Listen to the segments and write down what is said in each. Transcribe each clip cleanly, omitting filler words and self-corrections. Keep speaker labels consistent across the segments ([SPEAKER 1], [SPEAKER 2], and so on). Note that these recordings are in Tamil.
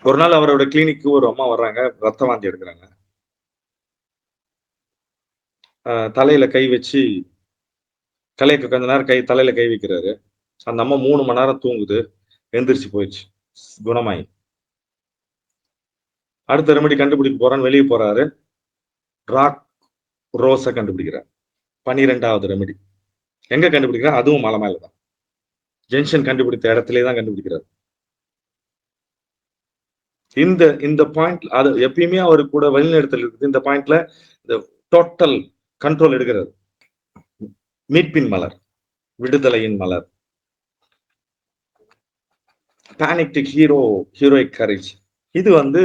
[SPEAKER 1] ஒரு நாள் அவரோட கிளினிக்கு ஒரு அம்மா வர்றாங்க, ரத்த வாந்தி எடுக்கிறாங்க. தலையில கை வச்சு கொஞ்ச நேரம் தலையில கை வைக்கிறாரு. அந்த அம்மா 3 மணி நேரம் தூங்குது. எந்திரிச்சு போயிடுச்சு. குணமாயி. அடுத்த ரெமெடி கண்டுபிடிக்க போறான்னு வெளிய போறாரு. ராக் ரோஸ கண்டுபிடிக்கிறார். 12வது ரெமெடி. எங்க கண்டுபிடிக்கிறார்? அதுவும் மலை மேல தான். ஜங்ஷன் கண்டுபிடித்த இடத்திலேயே தான் கண்டுபிடிக்கிறார். இந்த இந்த பாயிண்ட் அது எப்பயுமே அவரு கூட வழிநடத்தல் இருக்குது. இந்த பாயிண்ட்ல இந்த டோட்டல் கண்ட்ரோல் எடுக்கிறார். மீட்பின் மலர், விடுதலையின் மலர், பேனிக் ஹீரோயிக் கரேஜ். இது வந்து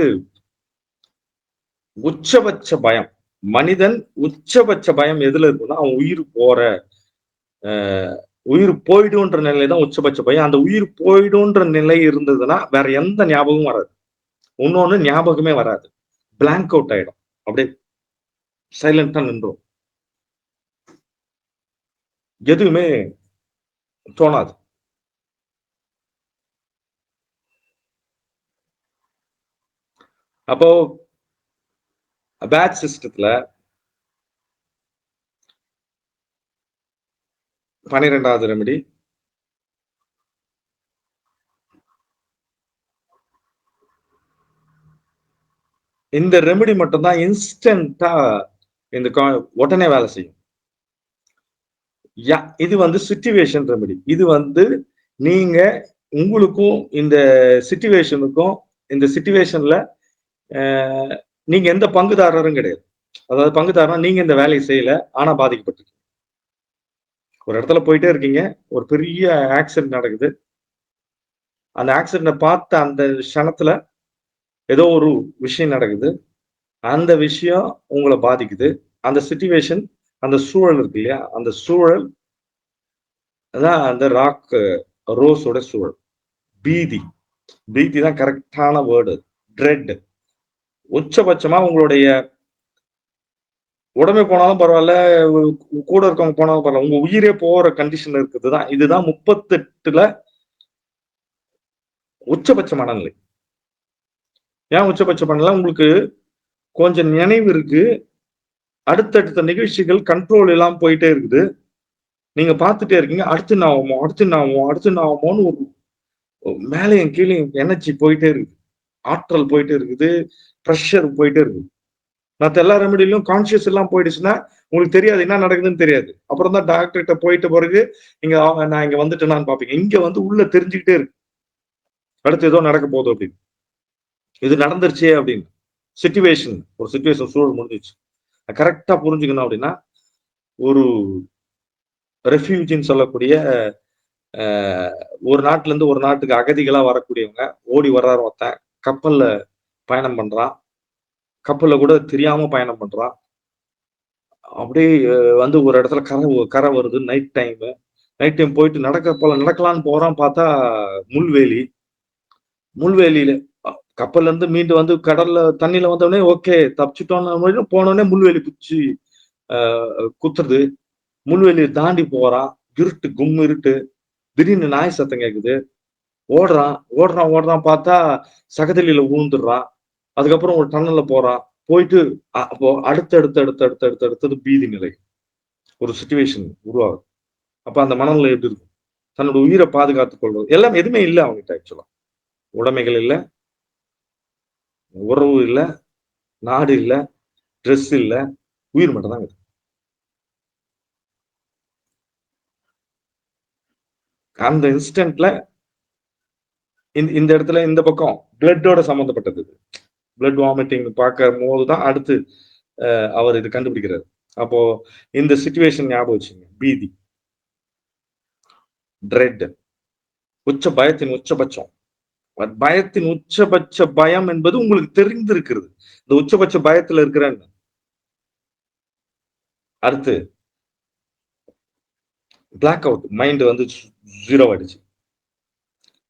[SPEAKER 1] உச்சபட்ச பயம். மனிதன் உச்சபட்ச பயம் எதுல இருக்குன்னா, அவன் உயிர் போயிடும்ன்ற நிலை தான் உச்சபட்ச பயம். அந்த உயிர் போயிடும்ன்ற நிலை இருந்ததுன்னா வேற எந்த ஞாபகமும் வராது. இன்னொன்னு ஞாபகமே வராது. பிளாங்க் அவுட் ஆயிடும். அப்படியே சைலண்டா நின்றோம். எதுவுமே தோணாது. அப்போ பேட்ச் சிஸ்டத்துல 12வது ரெமெடி இந்த ரெமெடி மட்டும் தான் இன்ஸ்டன்டா இந்த உடனே வேலை செய்யும். இது வந்து சிச்சுவேஷன் ரெமெடி. இது வந்து நீங்க உங்களுக்கும் இந்த சிச்சுவேஷனுக்கும் இந்த சிச்சுவேஷன்ல நீங்க எந்த பங்குதாரரும் கிடையாது. அதாவது பங்குதாரனா நீங்க இந்த வேலையை செய்யல, ஆனா பாதிக்கப்பட்டிருக்கீங்க. ஒரு இடத்துல போயிட்டே இருக்கீங்க, ஒரு பெரிய ஆக்சிடென்ட் நடக்குது. அந்த ஆக்சிடென்ட பார்த்த அந்த க்ஷணத்துல ஏதோ ஒரு விஷயம் நடக்குது. அந்த விஷயம் உங்களை பாதிக்குது. அந்த சிச்சுவேஷன், அந்த சூழல் இருக்கு இல்லையா? அந்த சூழல் தான் அந்த ராக் ரோஸோட சூழல். பீதி. பீதி தான் கரெக்டான வேர்டு. ட்ரெட். உச்சபட்சமா உங்களுடைய உடம்பே போனாலும் பரவாயில்ல, கூட இருக்கவங்க போனாலும் பரவாயில்ல. உங்க உயிரே போற கண்டிஷன் இருக்குதுதான். இதுதான் 38ல உச்சபட்ச மனநிலை. ஏன் உச்சபட்ச மனநிலை? உங்களுக்கு கொஞ்சம் நினைவு இருக்கு. அடுத்தடுத்த நிகழ்ச்சிகள் கண்ட்ரோல் இல்லாம போயிட்டே இருக்குது. நீங்க பார்த்துட்டே இருக்கீங்க. அடுத்து நான் ஆகுமோ, அடுத்து நான் ஆகுமோ, அடுத்து நான் ஆகுமோன்னு ஒரு மேலேயும் கீழேயும் எனர்ஜி போயிட்டே இருக்குது. ஆற்றல் போயிட்டே இருக்குது. ப்ரெஷர் போயிட்டே இருக்குது. மற்ற எல்லா ரெமெடியிலும் கான்சியஸ் எல்லாம் போயிடுச்சுன்னா உங்களுக்கு தெரியாது என்ன நடக்குதுன்னு தெரியாது. அப்புறம் தான் டாக்டர்கிட்ட போயிட்ட பிறகு நீங்க நான் இங்க வந்துட்டேனான்னு பாப்பீங்க. இங்க வந்து உள்ள தெரிஞ்சுக்கிட்டே இருக்கு. அடுத்து ஏதோ நடக்க போகுது அப்படின்னு. இது நடந்துருச்சே அப்படின்னு. ஒரு சிச்சுவேஷன் சூழல் முடிஞ்சிச்சு. கரெக்டா புரிஞ்சுக்கணும் அப்படின்னா ஒரு ரெஃப்யூஜின்னு சொல்லக்கூடிய ஒரு நாட்டுல இருந்து ஒரு நாட்டுக்கு அகதிகளா வரக்கூடியவங்க ஓடி வர்றாரு ஒருத்தன். கப்பல்ல பயணம் பண்றான். கப்பல்ல கூட தெரியாம பயணம் பண்றான். அப்படியே வந்து ஒரு இடத்துல கரை வருது. நைட் டைம் போயிட்டு நடக்கலான்னு போறான். பார்த்தா முள்வேலி. முள்வேலியில கப்பல்ல இருந்து மீண்டு வந்து கடல்ல தண்ணியில வந்தோடனே ஓகே தப்பிச்சுட்டோம்னு போனோடனே முள்வேலி பிடிச்சி குத்துறது. முள்வேலியை தாண்டி போறான். இருட்டு, இருட்டு. திடீர்னு நாய் சத்தம் கேக்குது. ஓடுறான். பார்த்தா சகதியில விழுந்துடுறான். அதுக்கப்புறம் ஒரு டன்னல்ல போறான். போயிட்டு அப்போ அடுத்தது பீதி நிலை. ஒரு சிச்சுவேஷன் உருவாகுது. அப்ப அந்த மனநிலை எப்படி இருக்கும்? தன்னோட உயிரை பாதுகாத்துக் கொள்வது எல்லாம் எதுவுமே இல்லை அவங்ககிட்ட. ஆக்சுவலா உடைமைகள் இல்ல, உறவு இல்ல, நாடு இல்ல, ட்ரெஸ் இல்ல, உயிர் மட்டும் தான் இருக்கு. அந்த இன்ஸ்டன்ட்ல இந்த இடத்துல இந்த பக்கம் பிளட்டோட சம்பந்தப்பட்டது. பிளட் வாமிட்டிங் பார்க்கும் போதுதான் அடுத்து அவர் இது கண்டுபிடிக்கிறாரு. அப்போ இந்த சிச்சுவேஷன் ஞாபகம் வச்சுங்க. பீதி, ட்ரெட், பயத்தின் உச்சபட்சம். பயத்தின் உச்சபட்ச பயம் என்பது உங்களுக்கு தெரிந்திருக்கிறது. இந்த உச்சபட்ச பயத்துல இருக்கிறேன்னு. அடுத்து பிளாக் அவுட். மைண்ட் வந்து 0 ஆயிடுச்சு.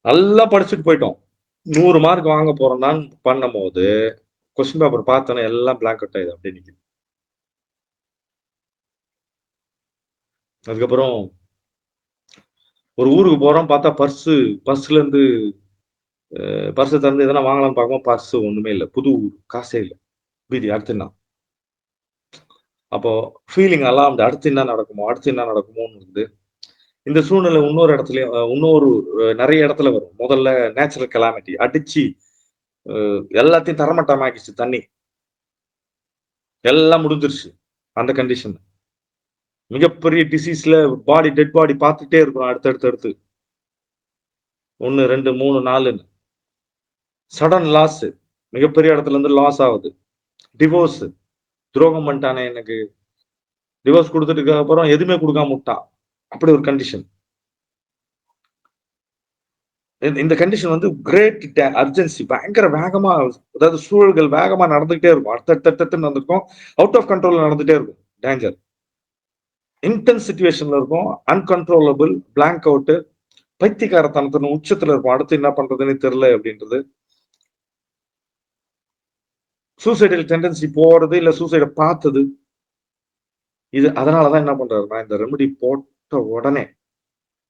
[SPEAKER 1] நல்லா படிச்சுட்டு போயிட்டோம். 100 மார்க் வாங்க போறோம்தான் பண்ணும் போது கொஸ்டின் பேப்பர் பார்த்தோன்னே எல்லாம் பிளாக் அவுட் ஆயிடுது. அப்படியே நிக்குது. அதுக்கப்புறம் ஒரு ஊருக்கு போறோம். பார்த்தா பர்ஸ்ல இருந்து பர்ஸ் திறந்து எதனா வாங்கலாம்னு பார்க்கும்போது பர்ஸ் ஒண்ணுமே இல்ல. புது காசே இல்ல. பீதி அடுத்து என்ன? அப்போ ஃபீலிங் அலார்ம்டு அடுத்து என்ன நடக்குமோ? அடுத்து என்ன நடக்குமோன்னு இருக்குது. இந்த சூழ்நிலை இன்னொரு இடத்துலயும் இன்னொரு நெறைய இடத்துல வரும். முதல்ல நேச்சுரல் கலாமிட்டி அடிச்சு எல்லாத்தையும் தரமட்டமாக்கிச்சு தண்ணி. எல்லாம் முடிஞ்சிருச்சு. அந்த கண்டிஷன். மிகப்பெரிய டிசீஸ்ல டெட் பாடி பார்த்துட்டே இருக்கிறோம் அடுத்து. 1, 2, 3, 4ன்னு. Sudden loss. மிகப்பெரிய இடத்துல இருந்து லாஸ் ஆகுது. டிவோர்ஸ். துரோகம் பண்ணிட்டானே எனக்கு. டிவோர்ஸ் குடுத்ததுக்கு அப்புறம் எதுவுமே குடுக்காம உட்டான். அப்படி ஒரு கண்டிஷன். இந்த கண்டிஷன் வந்து கிரேட் அர்ஜென்சி பயங்கர வேகமா, அதாவது சூழல்கள் வேகமா நடந்துகிட்டே இருக்கும். அடுத்தடுத்து நடந்திருக்கும். அவுட் ஆஃப் கண்ட்ரோல் நடந்துட்டே இருக்கும். டேஞ்சர். இன்டென்ஸ் சிச்சுவேஷன்ல இருக்கும். அன்கண்ட்ரோலபிள், பிளாங்க் அவுட், பைத்தியக்காரத்தனத்தின் உச்சத்துல இருக்கும். அடுத்து என்ன பண்றதுன்னு தெரியல அப்படின்றது. சூசைடல் டெண்டன்சி போறது இல்ல சூசைட பார்த்தது. இது அதனாலதான் என்ன பண்றாருன்னா, இந்த ரெமெடி போட்ட உடனே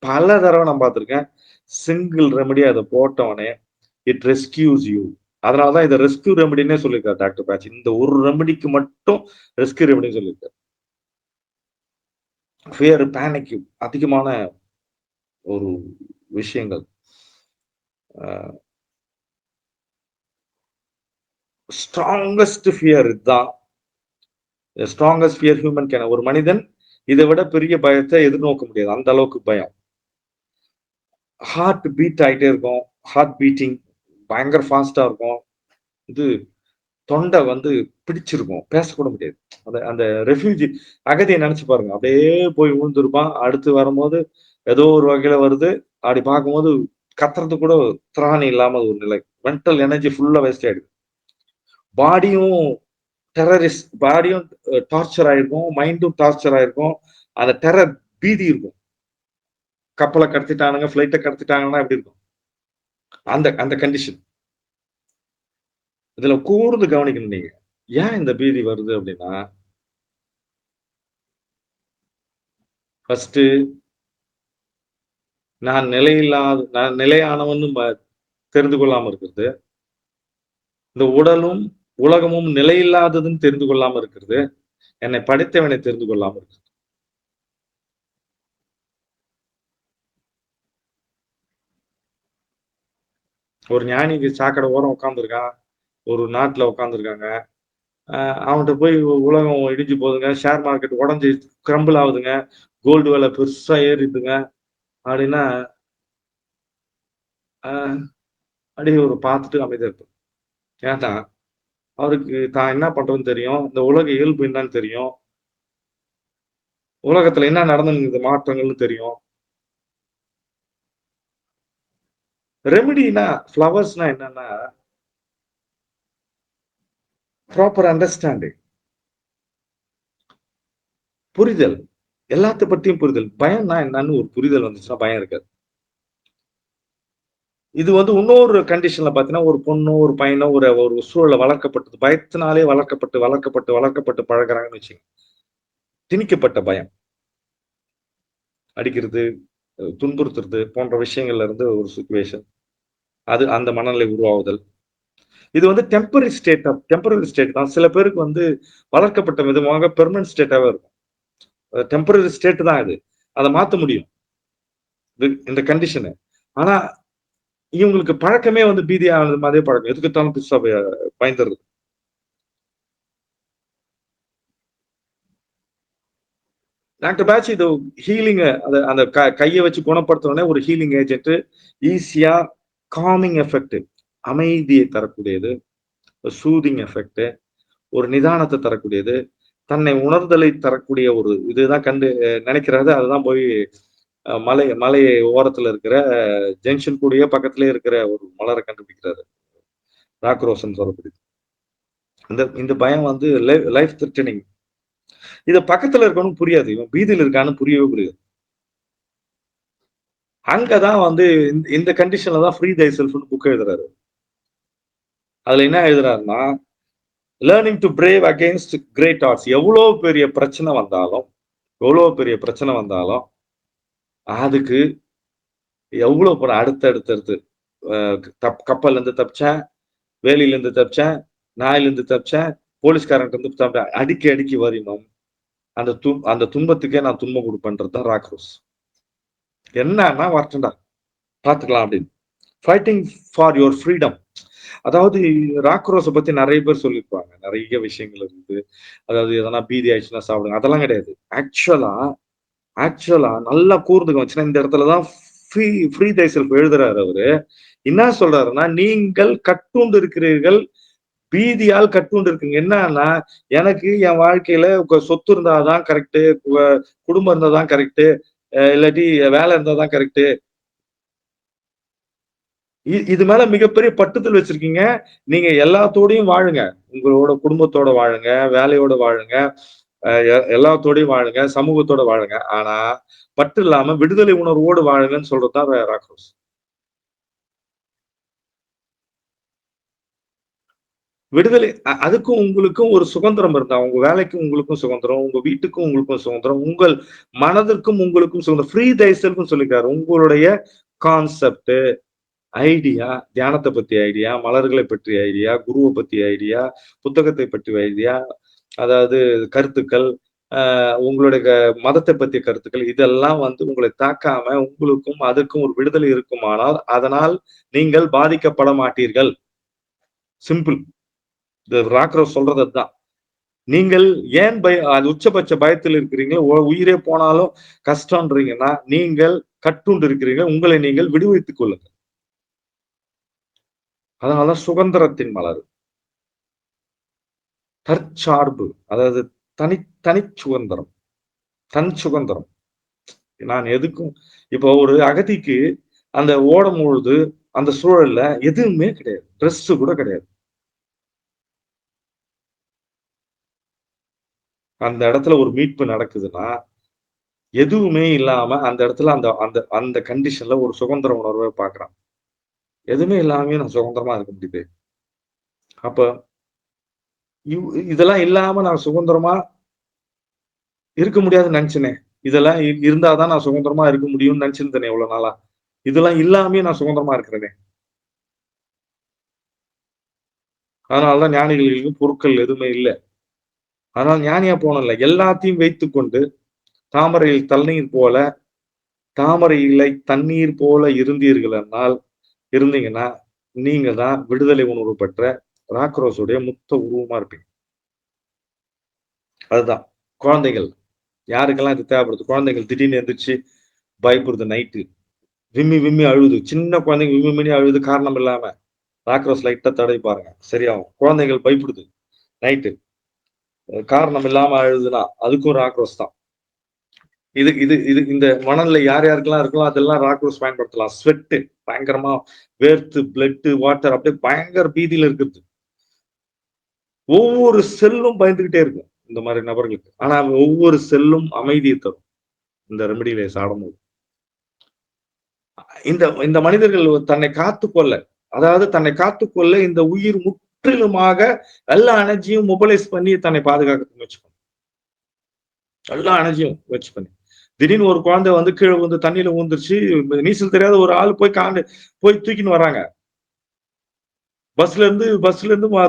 [SPEAKER 1] பல தடவை நான் பார்த்திருக்கேன். சிங்கிள் ரெமெடி அத போட்டவனே இட் ரெஸ்கியூஸ் யூ. அதனாலதான் இத ரெஸ்கியூ ரெமெடினே சொல்லியிருக்காரு டாக்டர் பேட்ச். இந்த ஒரு ரெமெடிக்கு மட்டும் ரெஸ்கியூ ரெமெடின்னு சொல்லியிருக்காரு. ஃபியர், பேனிக் அதிகமான ஒரு விஷயங்கள். ஸ்ட்ராங்கஸ்ட் ஃபியர் இதுதான். Strongest fear human can. ஒரு மனிதன் இதை விட பெரிய பயத்தை எதிர்நோக்க முடியாது. அந்த அளவுக்கு பயம். ஹார்ட் பீட் ஆயிட்டே இருக்கும். ஹார்ட் பீட்டிங் பயங்கர ஃபாஸ்டா இருக்கும். இது தொண்டை வந்து பிடிச்சிருக்கும். பேசக்கூட முடியாது. அந்த அந்த ரெஃப்யூஜி அகதியை நினைச்சு பாருங்க. அப்படியே போய் விழுந்திருப்பான். அடுத்து வரும்போது ஏதோ ஒரு வகையில வருது. அப்படி பார்க்கும்போது கத்துறது கூட திராணி இல்லாம ஒரு நிலை. மென்டல் எனர்ஜி ஃபுல்லா வேஸ்ட் ஆயிடுது. பாடியும் பாடியும் டார்ச்சர் ஆயிருக்கும். மைண்டும் டார்ச்சர் ஆயிருக்கும். அந்த டெரர் பீதி இருக்கும். கப்பலை கடத்திட்டானுங்க, ஃபிளைட்டை கடத்திட்டாங்கன்னா எப்படி இருக்கும்? அந்த அந்த கண்டிஷன். இதுல கூர்ந்து கவனிக்கணும் நீங்க. ஏன் இந்த பீதி வருது அப்படின்னா, ஃபர்ஸ்ட் நான் நிலையானவன்னு தெரிந்து கொள்ளாம இருக்கிறது. இந்த உடலும் உலகமும் நிலையில்லாததுன்னு தெரிந்து கொள்ளாம இருக்கிறது. என்னை படைத்தவனை தெரிந்து கொள்ளாம இருக்கு. ஒரு ஞானிக்கு சாக்கடை ஓரம் உட்காந்துருக்கான். ஒரு நாட்டுல உட்காந்துருக்காங்க. அவன்கிட்ட போய் உலகம் இடிஞ்சு போகுதுங்க. ஷேர் மார்க்கெட் உடஞ்சி கிரம்பிள் ஆகுதுங்க. கோல்டு விலை பெருசா ஏறிடுதுங்க அப்படின்னா அப்படியே ஒரு பார்த்துட்டு அமைதியா இருப்பார். ஏன்னா அவருக்கு தான் என்ன பண்றதுன்னு தெரியும். இந்த உலக இயல்பு என்னன்னு தெரியும். உலகத்துல என்ன நடந்து மாற்றங்கள்னு தெரியும். ரெமெடினா ஃப்ளவர்ஸ்னா என்னன்னா ப்ராப்பர் அண்டர்ஸ்டாண்டிங், புரிதல், எல்லாத்த பத்தியும் புரிதல். பயம்னா என்னன்னு ஒரு புரிதல் வந்துச்சுன்னா பயம் இருக்காது. இது வந்து இன்னொரு கண்டிஷன்ல பாத்தீங்கன்னா, ஒரு பொண்ணோ, ஒரு பையனோ ஒரு ஒரு சூழல்ல வளர்க்கப்பட்டது. பயத்தினாலே வளர்க்கப்பட்டு பழகுறாங்கன்னு வச்சுக்கங்க. திணிக்கப்பட்ட பயம். அடிக்கிறது, துன்புறுத்துறது போன்ற விஷயங்கள்ல இருந்து ஒரு சிச்சுவேஷன். அது அந்த மனநிலை உருவாகுதல். இது வந்து டெம்பரரி ஸ்டேட் தான். சில பேருக்கு வந்து வளர்க்கப்பட்ட விதமாக பெர்மனன்ட் ஸ்டேட்டாவே இருக்கும். டெம்பரரி ஸ்டேட் தான் இது. அத மாத்த முடியும். இந்த கண்டிஷனு. ஆனா இவங்களுக்கு பழக்கமே வந்து பீதி ஆனது மாதிரியே பழக்கம். எதுக்கெடுத்தாலும் புதுசா பயந்துறது. டாக்டர் பேட்ச் இது ஹீலிங் அந்த கையை வச்சு குணப்படுத்தணும்னே ஒரு ஹீலிங் ஏஜென்ட். ஈஸியா காமிங் எஃபெக்ட், அமைதியை தரக்கூடியது, சூதிங் எஃபெக்ட், ஒரு நிதானத்தை தரக்கூடியது, தன்னை உணர்தலை தரக்கூடிய ஒரு இதுதான் நினைக்கிறது. அதுதான் போய் மலை ஓரத்துல இருக்கிற ஜங்ஷன் கூடயே பக்கத்திலே இருக்கிற ஒரு மலரை கண்டுபிடிக்கிறாரு. ராக் ரோசன் சொல்லக்கூடியது. இந்த பயம் வந்து லைஃப் த்ரெட்டனிங். இத பக்கத்துல இருக்கவனுக்கு புரியாது. இவன் பீதியில இருக்கான்னு புரியவே புரியாது. அங்கதான் வந்து இந்த கண்டிஷன்ல தான் ஃப்ரீ தை செல்ஃப்னு புக் எழுதுறாரு. அதுல என்ன எழுதுறாருன்னா, learning to brave against great odds. எவ்வளவு பெரிய பிரச்சனை வந்தாலும் அதுக்கு எவ்வளவு அடுத்து கப்பல்ல இருந்து தப்பிச்சேன், வேலியில இருந்து தப்பிச்சேன், நாயில இருந்து தப்பிச்சேன், போலீஸ்காரன்ட்ட இருந்து தப்பிச்சேன். அடுக்கி அடுக்கி வரினும் அந்த துன்பத்துக்கே நான் துன்பம் கொடுப்பேன்றதுதான் ராக்ரோஸ். என்னன்னா வரட்டும்டா பாத்துக்கலாம் அப்படின்னு. Fighting for your freedom. அதாவது ராக்ரோஸை பத்தி நிறைய பேர் சொல்லியிருப்பாங்க. நிறைய விஷயங்கள் இருக்குது. அதாவது எதனா பீதி ஆயிடுச்சுன்னா சாப்பிடுங்க. அதெல்லாம் கிடையாது. ஆக்சுவலா ஆக்சுவலா நல்லா கூர்ந்து கவனிச்சுன்னா இந்த இடத்துலதான் ஃப்ரீ ஃப்ரீ தை செல்ஃப் எழுதுறாரு அவரு. என்ன சொல்றாருன்னா, நீங்கள் கட்டுண்டு இருக்கிறீர்கள், பீதியால் கட்டுண்டு இருக்குங்க. என்னன்னா, எனக்கு என் வாழ்க்கையில சொத்து இருந்தாதான் கரெக்ட், குடும்பம் இருந்தாதான் கரெக்ட், இல்லாட்டி வேலை இருந்தாதான் கரெக்ட். இது மேல மிகப்பெரிய பட்டுதல் வச்சிருக்கீங்க. நீங்க எல்லாத்தோடையும் வாழுங்க. உங்களோட குடும்பத்தோட வாழுங்க, வேலையோட வாழுங்க, எல்லாத்தோடையும் வாழுங்க, சமூகத்தோட வாழுங்க. ஆனா பற்று இல்லாம விடுதலை உணர்வோடு வாழுங்கன்னு சொல்றதுதான் ராக்ரோஸ். விடுதலை அதுக்கும் உங்களுக்கும் ஒரு சுதந்திரம் இருந்தா, உங்க வேலைக்கும் உங்களுக்கும் சுதந்திரம், உங்க வீட்டுக்கும் உங்களுக்கும் சுதந்திரம், உங்கள் மனதிற்கும் உங்களுக்கும் சுதந்திரம். ஃப்ரீ தை செல்ஃப்னு சொல்லிருக்காரு. உங்களுடைய கான்செப்ட், ஐடியா, தியானத்தை பத்தி ஐடியா, மலர்களை பற்றிய ஐடியா, குருவை பத்தி ஐடியா, புத்தகத்தை பற்றிய ஐடியா, அதாவது கருத்துக்கள், உங்களுடைய மதத்தை பற்றிய கருத்துக்கள், இதெல்லாம் வந்து உங்களை தாக்காம உங்களுக்கும் அதுக்கும் ஒரு விடுதலை இருக்குமானால் அதனால் நீங்கள் பாதிக்கப்பட மாட்டீர்கள். சிம்பிள். இந்த ராக்ரோஸ் சொல்றது அதுதான். நீங்கள் ஏன் அது உச்சபட்ச பயத்தில் இருக்கிறீங்க, உயிரே போனாலும் கஷ்டம்ன்றீங்கன்னா நீங்கள் கட்டுண்டு இருக்கிறீங்க. உங்களை நீங்கள் விடுவித்துக் கொள்ளுங்கள். அதனாலதான் சுதந்திரத்தின் மலர். தற்சார்பு, அதாவது தனி சுதந்திரம், தன் சுதந்திரம். நான் எதுக்கும் இப்போ ஒரு அகதிக்கு அந்த ஓடும் பொழுது அந்த சூழல்ல எதுவுமே கிடையாது, ட்ரெஸ் கூட கிடையாது. அந்த இடத்துல ஒரு மீட்பு நடக்குதுன்னா எதுவுமே இல்லாம அந்த இடத்துல அந்த அந்த அந்த கண்டிஷன்ல ஒரு சுதந்திர உணர்வை பாக்குறான். எதுவுமே இல்லாம நான் சுதந்திரமா இருக்க முடியுது. அப்ப இதெல்லாம் இல்லாம நான் சுதந்திரமா இருக்க முடியாதுன்னு நினைச்சனே. இதெல்லாம் இருந்தாதான் நான் சுதந்திரமா இருக்க முடியும்னு நினைச்சிருந்தேனே இவ்வளவு நாளா. இதெல்லாம் இல்லாமயே நான் சுதந்திரமா இருக்கிறேனே. அதனாலதான் ஞானிகளுக்கு பொருட்கள் எதுவுமே இல்லை. அதனால ஞானியா போனல எல்லாத்தையும் வைத்துக் கொண்டு தாமரையில் தண்ணீர் போல, தாமரை இலை தண்ணீர் போல இருந்தீங்கன்னா நீங்க தான் விடுதலை உணர்வு பெற்ற ராக்ரோஸுடைய முத்த உருவமா இருப்பீங்க. அதுதான் குழந்தைகள் யாருக்கெல்லாம் இது தேவைப்படுது. குழந்தைகள் திடீர்னு எந்திரிச்சு பயப்படுது, நைட்டு விம்மி விம்மி அழுது, சின்ன குழந்தைங்க விம்மி விம்மி அழுது காரணம் இல்லாம ராக்ரோஸ் லைட்டா தடவி பாருங்க, சரியாகும். குழந்தைகள் பயப்படுது நைட்டு காரணம் இல்லாம அழுதுனா அதுக்கும் ராக்ரோஸ் தான். இது இது இது இந்த மணல்ல யார் யாருக்கெல்லாம் இருக்கலாம் அதெல்லாம் ராக்ரோஸ் பயன்படுத்தலாம். ஸ்வெட்டு பயங்கரமா வேர்த்து பிளட் வாட்டர் அப்படியே பயங்கர பீதியில இருக்குது. ஒவ்வொரு செல்லும் பயந்துகிட்டே இருக்கும் இந்த மாதிரி நபர்களுக்கு. ஆனா ஒவ்வொரு செல்லும் அமைதியை தரும் இந்த ரெமடியில சாடும்போது. இந்த இந்த மனிதர்கள் தன்னை காத்துக்கொள்ள, அதாவது தன்னை காத்துக்கொள்ள இந்த உயிர் முற்றிலுமாக எல்லா எனர்ஜியும் மொபைலைஸ் பண்ணி தன்னை பாதுகாக்க முயற்சி பண்ணும். எல்லா எனர்ஜியும் முயற்சி பண்ணி திடீர்னு ஒரு குழந்தை வந்து கீழே வந்து தண்ணியில ஊந்துருச்சு, நீச்சல் தெரியாத ஒரு ஆள் போய் தூக்கின்னு வராங்க. பஸ்ல இருந்து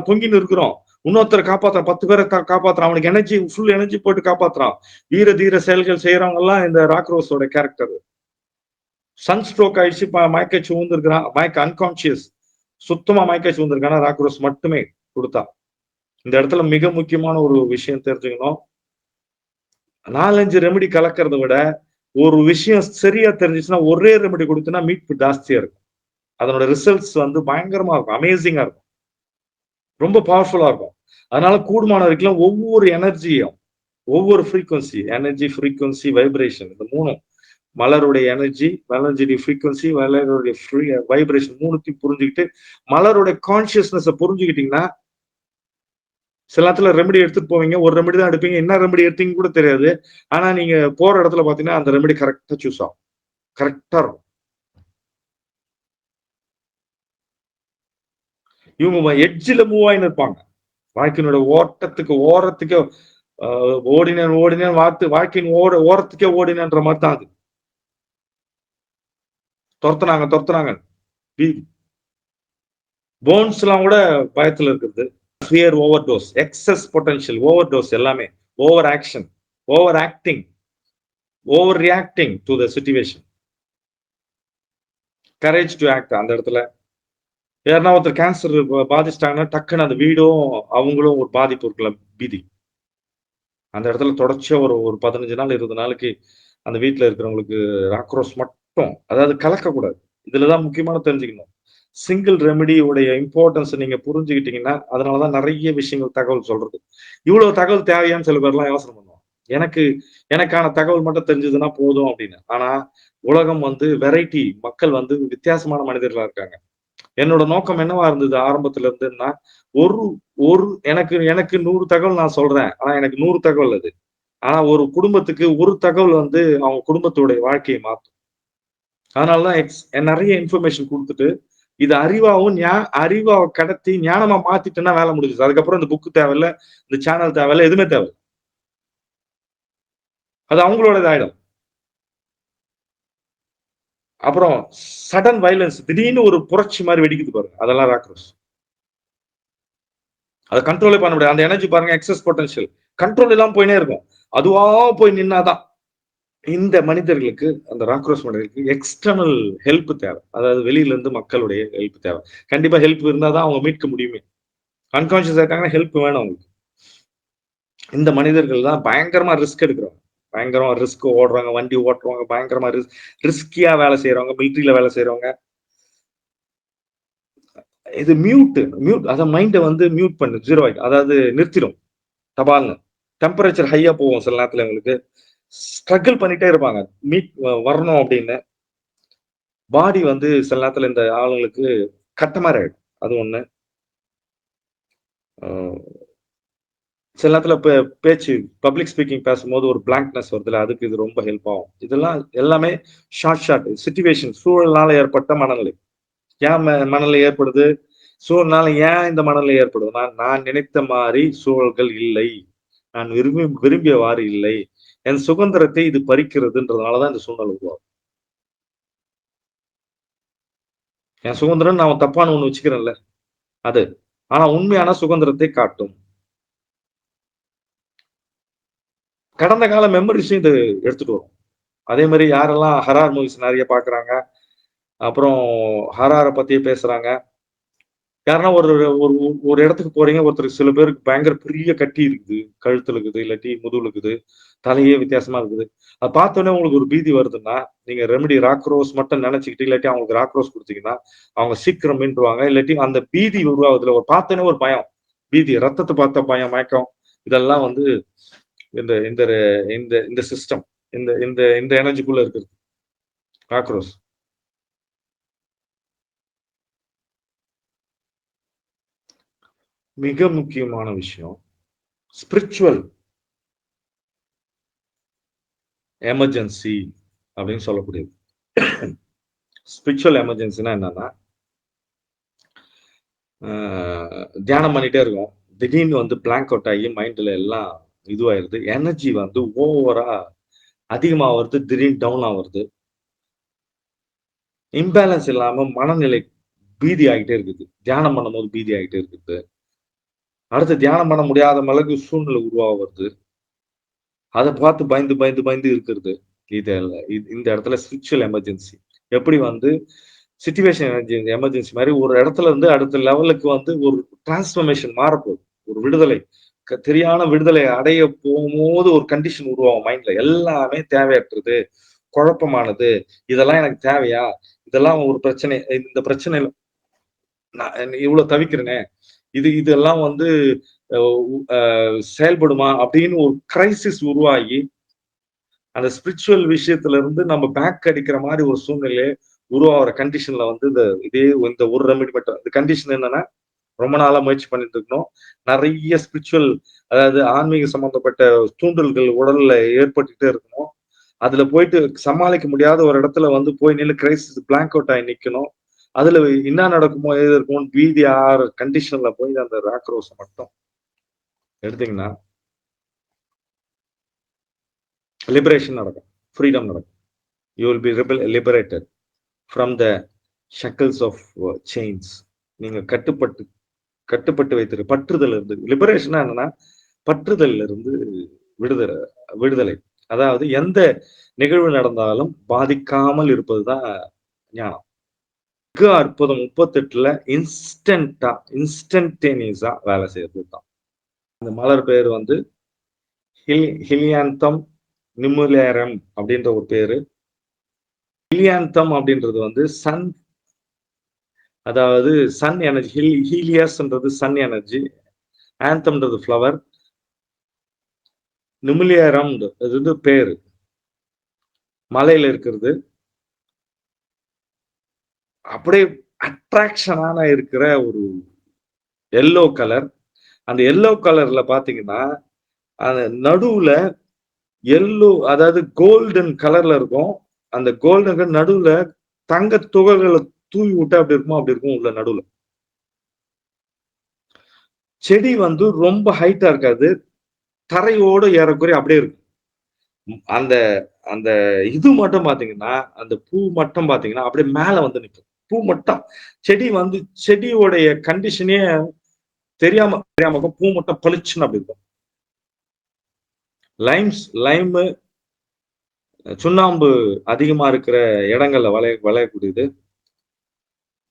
[SPEAKER 1] தொங்கின்னு இருக்கிறோம். இன்னொருத்தரை காப்பாத்துறான், 10 பேரை காப்பாத்துறான். அவனுக்கு எனர்ஜி ஃபுல் எனர்ஜி போட்டு காப்பாத்துறான். வீர தீர செயல்கள் செய்யறவங்க எல்லாம் இந்த ராக்ரோஸோட கேரக்டர். சன் ஸ்ட்ரோக் ஆயிடுச்சு, மயக்கச்சு ஊந்துருக்கிறான், அன்கான்சியஸ், சுத்தமா மயக்கச்சு ஊந்துருக்கான ராக்ரோஸ் மட்டுமே கொடுத்தா. இந்த இடத்துல மிக முக்கியமான ஒரு விஷயம் தெரிஞ்சுக்கணும். 4-5 ரெமெடி கலக்கிறத விட ஒரு விஷயம் சரியா தெரிஞ்சிச்சுன்னா ஒரே ரெமெடி கொடுத்தனா மீட்பு ஜாஸ்தியா இருக்கும். அதனோட ரிசல்ட்ஸ் வந்து பயங்கரமா இருக்கும், அமேசிங்கா இருக்கும், ரொம்ப பவர்ஃபுல்லா இருக்கும். அதனால கூடுமான வரைக்கும் ஒவ்வொரு எனர்ஜியும், ஒவ்வொரு ஃப்ரீக்வன்சி, எனர்ஜி, ஃப்ரீக்வன்சி, வைப்ரேஷன், இந்த மூணும், மலருடைய எனர்ஜி, மலருடைய ஃப்ரீக்வன்சி, மலருடைய வைப்ரேஷன் மூணுத்தையும் புரிஞ்சுக்கிட்டு மலருடைய கான்சியஸ்னஸை புரிஞ்சுக்கிட்டீங்கன்னா சில நேரத்துல ரெமெடி எடுத்துட்டு போவீங்க, ஒரு ரெமெடி தான் எடுப்பீங்க, என்ன ரெமெடி எடுத்தீங்க கூட தெரியாது. ஆனா நீங்க போற இடத்துல பாத்தீங்கன்னா அந்த ரெமெடி கரெக்டா சூஸ் ஆகும், கரெக்டா இருக்கும். இவங்க எட்ஜில மூவ் ஆயின்னு இருப்பாங்க. வாழ்க்கையினுடைய ஓரத்துக்கு ஓடினேன் வாழ்க்கையின் ஓரத்துக்கே ஓடினன்ற மாதிரி தான் அது. துரத்துனாங்க போன்ஸ் எல்லாம் கூட பயத்துல இருக்குது. Fear overdose, excess potential, overdose, எல்லாமே over action, over acting, over reacting to the situation. Courage to act அந்த இடத்துல. யாருன்னா ஒருத்தர் கேன்சர் பாதிச்சிட்டாங்கன்னா டக்குன்னு அந்த வீடும் அவங்களும் ஒரு பாதிப்பு இருக்குல்ல, பீதி. அந்த இடத்துல தொடர்ச்சியா ஒரு ஒரு 15 நாள் 20 நாளைக்கு அந்த வீட்ல இருக்கிறவங்களுக்கு ஆக்ரோஷ் மட்டும், அதாவது கலக்கக்கூடாது. இதுல தான் முக்கியமான தெரிஞ்சுக்கணும். சிங்கிள் ரெமெடியோடைய இம்பார்ட்டன்ஸ் நீங்க புரிஞ்சுக்கிட்டீங்கன்னா, அதனால தான் நெறைய விஷயங்கள் தகவல் சொல்றது. இவ்வளவு தகவல் தேவையான்னு சில பேர்லாம் யோசனை பண்ணுவாங்க. எனக்கு எனக்கான தகவல் மட்டும் தெரிஞ்சதுன்னா போதும் அப்படின்னு. ஆனா, உலகம் வந்து வெரைட்டி, மக்கள் வந்து வித்தியாசமான மனிதர்களா இருக்காங்க. என்னோட நோக்கம் என்னவா இருந்தது ஆரம்பத்துல இருந்துன்னா, ஒரு ஒரு எனக்கு எனக்கு 100 தகவல் நான் சொல்றேன். ஆனா எனக்கு 100 தகவல் அது. ஆனா ஒரு குடும்பத்துக்கு ஒரு தகவல் வந்து அவங்க குடும்பத்துடைய வாழ்க்கைய மாத்தும். அதனால தான் நெறைய இன்ஃபர்மேஷன் குடுத்துட்டு, இது அறிவாவும் அறிவா கடத்தி ஞானமா மாத்திட்டேன்னா வேல முடிஞ்சுது. அதுக்கப்புறம் இந்த புக் தேவையில்ல, இந்த சேனல் தேவையில்ல, எதுவுமே தேவையில்ல. அது அவங்களோடது ஆயிடும். அப்புறம் சடன் வயலன்ஸ், திடீர்னு ஒரு புரட்சி மாரி வெடிக்குது பாருங்க. அதெல்லாம் ராக்ரோஸ். அத கண்ட்ரோலே பண்ண முடியாது. அந்த எனர்ஜி பாருங்க, எக்ஸஸ் பொட்டன்ஷியல். கண்ட்ரோல் இல்லாம போயின்னே இருக்கும். அதுவா போய் நின்னா தான். இந்த மனிதர்களுக்கு, அந்த ராக்ரோஸ் மனிதர்களுக்கு எக்ஸ்டர்னல் ஹெல்ப் தேவை. அதாவது வெளியில இருந்து மக்களுடைய ஹெல்ப் தேவை. கண்டிப்பா ஹெல்ப் இருந்தா தான் அவங்க மீட்க முடியுமே. அன்கான்ஷியஸ் ஆயிட்டாங்கன்னா ஹெல்ப் வேணும் அவங்களுக்கு. இந்த மனிதர்கள் தான் பயங்கரமா ரிஸ்க் எடுக்குறவங்க. பயங்கரமா ரிஸ்க் ஓடுறவங்க, வண்டி ஓட்டுறவங்க, பயங்கரமா ரிஸ்கியா வேலை செய்றவங்க, மிலிட்டரியில வேலை செய்றவங்க. இது மியூட் அத மைண்ட வந்து மியூட் பண்ணு. 0 ஆயிடும். அதாவது நிறுத்திடும். டபால்னு. டெம்பரேச்சர் ஹையா போகும் சில நேரத்துல இவங்களுக்கு. ஸ்ட்ரகிள் பண்ணிட்டே இருப்பாங்க. மீட் வரணும் அப்படின்னு. பாடி வந்து சில நேரத்துல இந்த ஆளுங்களுக்கு கட்ட மாரி ஆயிடும். அது ஒண்ணு. அ சில நேரத்துல பேச்சு பப்ளிக் ஸ்பீக்கிங் பேசும்போது ஒரு பிளாங்க்னஸ் வருதுல்ல, அதுக்கு இது ரொம்ப ஹெல்ப் ஆகும். இதெல்லாம் எல்லாமே ஷார்ட் சிச்சுவேஷன் சூழல்னால ஏற்பட்ட மனநிலை. ஏன் மனநிலை ஏற்படுது? சூழல்னால ஏன் இந்த மனநிலை ஏற்படுதுன்னா, நான் நினைத்த மாரி சூழல்கள் இல்லை. நான் விரும்பியவாறு இல்லை. என் சுதந்திரத்தை இது பறிக்கிறதுன்றதுனால தான் இந்த சூழ்நிலை உருவாகுது. என் சுதந்திரம் நான் தப்பான ஒண்ணு வச்சுக்கிறேன்ல, அது. ஆனா உண்மையான சுதந்திரத்தை காட்டும். கடந்த கால மெமரீஸையும் இது எடுத்துட்டு வரும். அதே மாரி யாரெல்லாம் ஹரார் மூவிஸ் நெறைய பார்க்குறாங்க, அப்புறம் ஹரார பத்தியே பேசுறாங்க. யாருன்னா ஒரு ஒரு ஒரு இடத்துக்கு போறீங்க, ஒருத்தருக்கு சில பேருக்கு பயங்கர பெரிய கட்டி இருக்குது. கழுத்துல இருக்குது, இல்லாட்டி முதுகுல இருக்குது. தலையே வித்தியாசமா இருக்குது. அத பார்த்தோனே உங்களுக்கு ஒரு பீதி வருதுன்னா, நீங்க ரெமெடி ராக்ரோஸ் மட்டும் நெனச்சுக்கிட்டு, இல்லாட்டி அவங்களுக்கு ராக்ரோஸ் குடுத்தீங்கன்னா, அவங்க சீக்கிரம் மீண்டுருவாங்க. இல்லாட்டி அந்த பீதி உருவாகுதுல, ஒரு பார்த்தோனே ஒரு பயம். பீதி, ரத்தத்த பார்த்தா பயம், மயக்கம். இதெல்லாம் வந்து இந்த இந்த இந்த இந்த சிஸ்டம். இந்த இந்த இந்த எனர்ஜிக்குள்ள இருக்குது. ராக்ரோஸ். மிக முக்கியமான விஷயம். ஸ்பிரிச்சுவல் எமர்ஜென்சி அப்படின்னு சொல்லக்கூடியது. ஸ்பிரிச்சுவல் எமர்ஜென்சினா என்னன்னா, அ தியானம் பண்ணிட்டே இருக்கோம். திடீர்னு வந்து பிளாங்க் அவுட் ஆகி மைண்ட்ல எல்லாம் இதுவாயிருது. எனர்ஜி வந்து ஓவரா அதிகமா வருது. திடீர்னு டவுன் ஆவுறது. இம்பேலன்ஸ் இல்லாம மனநிலை பீதி ஆயிட்டே இருக்குது. தியானம் பண்ணும்போது பீதி ஆயிட்டே இருக்குது. அடுத்து தியானம் பண்ண முடியாத அளவுக்கு சூழ்நிலை உருவாவது. அத பார்த்து பயந்து, பயந்து, பயந்து இருக்கிறது. இந்த இடத்துல ஸ்பிரிச்சுவல் எமர்ஜென்சி. எப்படி வந்து சிச்சுவேஷன் எமர்ஜென்சி மாரி ஒரு இடத்துல இருந்து அடுத்த லெவலுக்கு வந்து ஒரு டிரான்ஸ்ஃபர்மேஷன் மாறப்போகுது. ஒரு விடுதலை. தெரியாத விடுதலை அடைய போகும்போது ஒரு கண்டிஷன் உருவாகும் மைண்ட்ல. எல்லாமே தேவையற்றது, குழப்பமானது. இதெல்லாம் எனக்கு தேவையா? இதெல்லாம் ஒரு பிரச்சனை. இந்த பிரச்சனையில நான் இவ்வளவு தவிக்கிறேனே! இதெல்லாம் வந்து அ அ செயல்படுமா? அப்படின்னு ஒரு கிரைசிஸ் உருவாகி அந்த ஸ்பிரிச்சுவல் விஷயத்துல இருந்து நம்ம பேக் அடிக்கிற மாரி ஒரு சூழ்நிலை உருவாகுற கண்டிஷன்ல வந்து இந்த ஒரு ரெமெடி மட்டும். இந்த கண்டிஷன் என்னன்னா, ரொம்ப நாளா முயற்சி பண்ணிட்டு இருக்கணும். நெறைய ஸ்பிரிச்சுவல், அதாவது ஆன்மீக சம்பந்தப்பட்ட தூண்டல்கள் உடல்ல ஏற்பட்டுட்டே இருக்கணும். அதுல போயிட்டு சமாளிக்க முடியாத ஒரு இடத்துல வந்து போய் நின்னு கிரைசிஸ் பிளாங்க் அவுட் ஆயி நிக்கணும். அதுல என்ன நடக்குமோ, ஏது இருக்குமோன்னு பீதி ஆற கண்டிஷன்ல போய் அந்த ராக்ரோஸ மட்டும் எடுத்தீங்கன்னா, லிபரேஷன் நடக்கும். ஃப்ரீடம் நடக்கும். You will be liberated from the shackles of chains. நீங்க கட்டுப்பட்டு கட்டுப்பட்டு வைத்திரு பற்றுதல் இருந்து லிபரேஷனா என்னன்னா பற்றுதல் இருந்து விடுதலை விடுதலை. அதாவது எந்த நிகழ்வு நடந்தாலும் பாதிக்காமல் இருப்பதுதான் ஞானம். மிக அற்புதம் 38ல இன்ஸ்டன்டேனியஸா வேலை செய்யறது தான். இந்த மலர் பேர் வந்து ஹிலியாந்தம் நிமுலேரம் அப்படின்ற ஒரு பேரு. ஹிலியாந்தம் அப்படின்றது வந்து சன், அதாவது சன் எனர்ஜி. ஹீலியஸ்ன்றது சன் எனர்ஜி, ஆந்தம்ன்றது ஃப்ளவர், நிமுலியரம் அது வந்து பேரு, மலையில இருக்கிறது. அப்படியே அட்ராக்ஷனான இருக்கிற ஒரு எல்லோ கலர். அந்த எல்லோ கலர்ல பாத்தீங்கன்னா அந்த நடுவுல எல்லோ, அதாவது கோல்டன் கலர்ல இருக்கும். அந்த கோல்டன் நடுவுல தங்க துகள்களை தூவி விட்டா அப்படி இருக்குமோ அப்படி இருக்கும் உள்ள நடுவுல. செடி வந்து ரொம்ப ஹைட்டா இருக்காது, தரையோட ஏறக்குறைய அப்படியே இருக்கும். அந்த அந்த இது மட்டும் பாத்தீங்கன்னா, அந்த பூ மட்டும் பாத்தீங்கன்னா அப்படியே மேல வந்து நிற்கும். பூ மட்டும். செடி வந்து செடியோடைய கண்டிஷனே தெரியாம தெரியாம இருக்கும். பூ மட்டும் பளிச்சுன்னு அப்படி இருக்கும். லைம் சுண்ணாம்பு அதிகமா இருக்கிற இடங்கள்ல விளையக்கூடியது.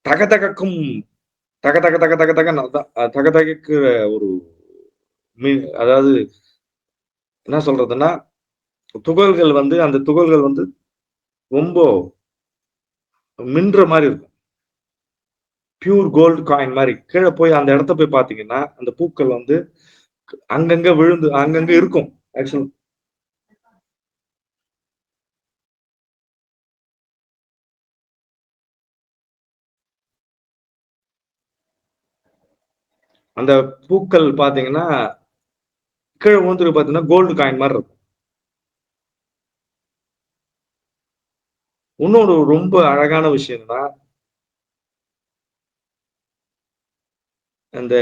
[SPEAKER 1] தகதகக்கும் தக தக தக தக தக தகதகிக்கிற ஒரு அதாவது என்ன சொல்றதுன்னா, துகள்கள் வந்து அந்த துகள்கள் வந்து ரொம்ப மின்ற மாதிரி இருக்கும். பியூர் கோல்டு காயின் மாதிரி. கீழே போய் அந்த இடத்த போய் பாத்தீங்கன்னா அந்த பூக்கள் வந்து அங்கங்க விழுந்து அங்கங்க இருக்கும். ஆக்சுவலி அந்த பூக்கள் பாத்தீங்கன்னா கீழே விழுந்துருக்கு பாத்தீங்கன்னா கோல்டு காயின் மாதிரி இருக்கும். இன்னொரு ரொம்ப அழகான விஷயம் என்னன்னா, அந்த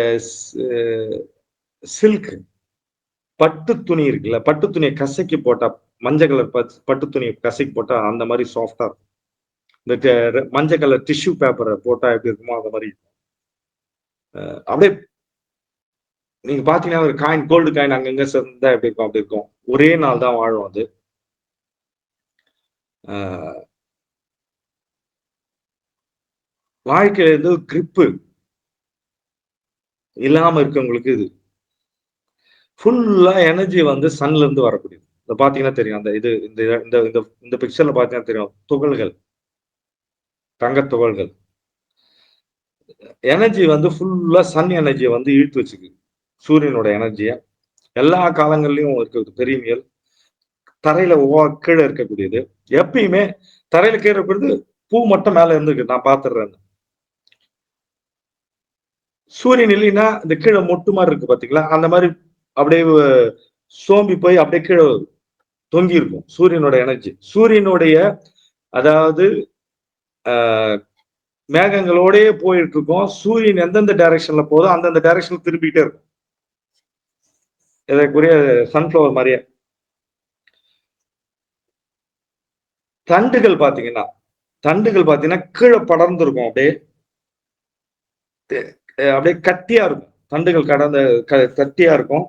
[SPEAKER 1] சில்க் பட்டு துணி இருக்குல்ல, பட்டு துணியை கசக்கி போட்டா, மஞ்சள் கலர் பட்டு துணியை கசக்கி போட்டா அந்த மாதிரி சாஃப்டா இருக்கும். இந்த மஞ்சள் கலர் டிஷ்யூ பேப்பரை போட்டா எப்படி இருக்குமோ அந்த மாதிரி அப்படியே நீங்க பாத்தீங்கன்னா ஒரு காயின், கோல்டு காயின் அங்கங்க சேர்ந்தா எப்படி இருக்கும் அப்படி இருக்கும். ஒரே நாள் தான் வாழும் அது. வாழ்க்கையில இருந்து கிரிப்பு இல்லாம இருக்கவங்களுக்கு இது ஃபுல்லா எனர்ஜி வந்து சன்ல இருந்து வரக்கூடியது. இத பாத்தீங்கன்னா தெரியும். அந்த இது இந்த இந்த இந்த இந்த பிக்சர்ல பாத்தீங்கன்னா தெரியும். துகள்கள், தங்க துகள்கள். எனர்ஜி வந்து ஃபுல்லா சன் எனர்ஜியை வந்து இழுத்து வச்சுக்குது. சூரியனோட எனர்ஜிய எல்லா காலங்கள்லயும் இருக்குது. பெரியமியல் தரையில கீழே இருக்கக்கூடியது. எப்பயுமே தரையில கீழே இருக்கிறது பூ மட்டும் மேல இருந்துருக்கு. நான் பாத்துடுறேன். சூரியன் இல்லைன்னா இந்த கீழே மொட்டு மாதிரி இருக்கு பாத்தீங்களா, அந்த மாதிரி அப்படியே சோம்பி போய் அப்படியே கீழே தொங்கி இருக்கும் சூரியனோட எனர்ஜி. சூரியனுடைய அதாவது மேகங்களோடயே போயிட்டு இருக்கோம். சூரியன் எந்தெந்த டைரக்ஷன்ல போதோ அந்தந்த டைரக்ஷன்ல திரும்பிக்கிட்டே இருக்கும். இதற்குரிய சன்ஃபிளவர் மாதிரியே. தண்டுகள் பாத்தீங்கன்னா கீழே படர்ந்து இருக்கும். அப்படியே கட்டியா இருக்கும். தண்டுகள் கட்டியா இருக்கும்.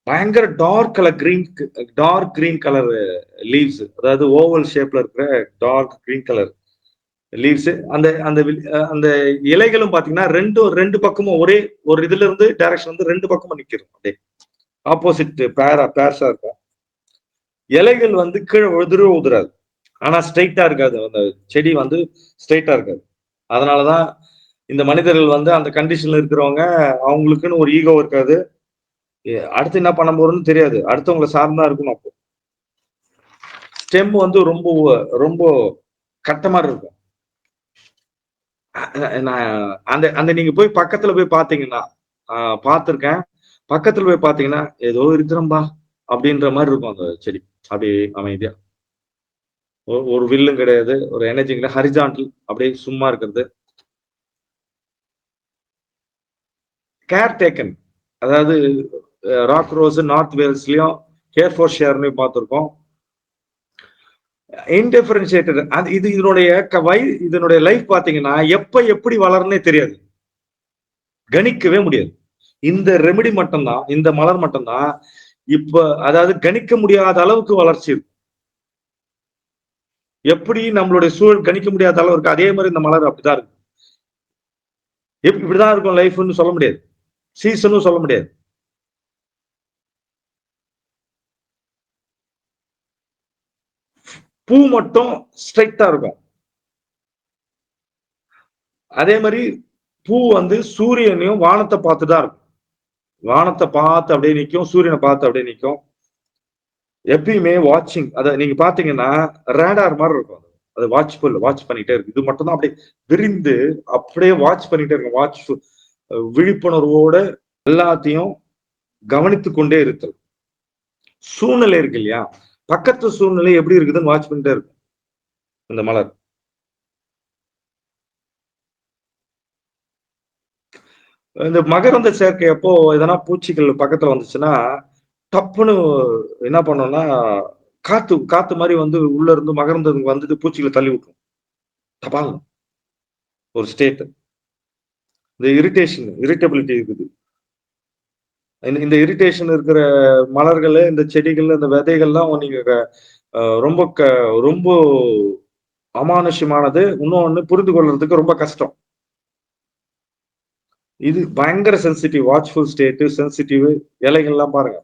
[SPEAKER 1] பயங்கர டார்க் கிரீன் கலர் லீவ்ஸ், அதாவது ஓவல் ஷேப்ல இருக்கிற டார்க் கிரீன் கலர் லீவ்ஸ். அந்த அந்த அந்த இலைகளும் பாத்தீங்கன்னா ரெண்டு பக்கமும் ஒரே ஒரு இதுல இருந்து டைரக்ஷன் வந்து ரெண்டு பக்கமும் நிக்கிறோம். அப்படியே ஆப்போசிட் பேர்ஸா இருக்கும். இலைகள் வந்து கீழே உதிராது. ஆனா ஸ்ட்ரைட்டா இருக்காது. அந்த செடி வந்து ஸ்ட்ரைட்டா இருக்காது. அதனாலதான் இந்த மனிதர்கள் வந்து அந்த கண்டிஷன்ல இருக்கிறவங்க, அவங்களுக்குன்னு ஒரு ஈகோ இருக்காது. அடுத்து என்ன பண்ண போறோம்னு தெரியாது. அடுத்தவங்களை சார்ந்தா இருக்கணும். அப்போ ஸ்டெம் வந்து ரொம்ப ரொம்ப கட்ட மாதிரி இருக்கும். அந்த அந்த நீங்க போய் பக்கத்துல போய் பாத்தீங்கன்னா, பார்த்திருக்கேன். பக்கத்துல போய் பாத்தீங்கன்னா ஏதோ இருக்கிறம்பா அப்படின்ற மாதிரி இருக்கும் அந்த செடி. அப்படியே அமைதியா ஒரு வில்லும் கிடையாது, ஒரு எனர்ஜி கிடையாது, ஹரிசாண்டல் அப்படியே சும்மா இருக்கிறது. Care taken. அதாவது ராக் ரோஸ் நார்த் வேல்ஸ்லயும் கேர் ஷேர்னு பார்த்திருக்கோம். இன்டிஃபரன்ஷியேட்டட். இது இதனுடைய லைஃப் பாத்தீங்கன்னா எப்ப எப்படி வளரும்னே தெரியாது. கணிக்கவே முடியாது. இந்த ரெமெடி மட்டும்தான், இந்த மலர் மட்டும்தான் இப்ப அதாவது கணிக்க முடியாத அளவுக்கு வளர்ச்சி இருக்கு. எப்படி நம்மளுடைய சூழல் கணிக்க முடியாத அளவு இருக்கு, அதே மாதிரி இந்த மலர் அப்படிதான் இருக்கு. இப்படிதான் இருக்கும் லைஃப்னு சொல்ல முடியாது, சீசனும் சொல்ல முடியாது. பூ மட்டும் ஸ்ட்ரைட்டா இருக்கும். அதே மாதிரி பூ வந்து சூரியனையும் வானத்தை பார்த்துதான் இருக்கும். வானத்தை பார்த்து அப்படியே நிற்கும், சூரியனை பார்த்து அப்படியே நிற்கும். எப்பயுமே வாட்சிங், அதை நீங்க பாத்தீங்கன்னா ரேடார் மாதிரி இருக்கும். அது வாட்ச் பண்ணிட்டே இருக்கு. இது மட்டும் தான் அப்படியே விரிந்து அப்படியே வாட்ச் பண்ணிட்டே இருக்கும். விழிப்புணர்வோட எல்லாத்தையும் கவனித்து கொண்டே இருத்தல். சூழ்நிலை இருக்கு இல்லையா, பக்கத்து சூழ்நிலை எப்படி இருக்குதுன்னு வாட்ச் பண்ணிட்டே இருக்கும் இந்த மலர். இந்த மகரந்த சேர்க்கை அப்போ எதனா பூச்சிகள் பக்கத்துல வந்துச்சுன்னா டப்புன்னு என்ன பண்ணோம்னா, காத்து காத்து மாதிரி வந்து உள்ள இருந்து மகரந்தத்துக்கு வந்துட்டு பூச்சிகளை தள்ளி விட்டுரும். தபால் ஒரு ஸ்டேட். இந்த இரிட்டபிலிட்டி இருக்குது. இந்த இரிட்டேஷன் இருக்கிற மலர்கள், இந்த செடிகள், இந்த விதைகள்லாம் நீங்க ரொம்ப ரொம்ப அமானுஷ்யமானது. இன்னொன்னு புரிந்து கொள்றதுக்கு ரொம்ப கஷ்டம். இது பயங்கர சென்சிட்டிவ், வாட்ச்ஃபுல் ஸ்டேட், சென்சிட்டிவ். இலைகள்லாம் பாருங்க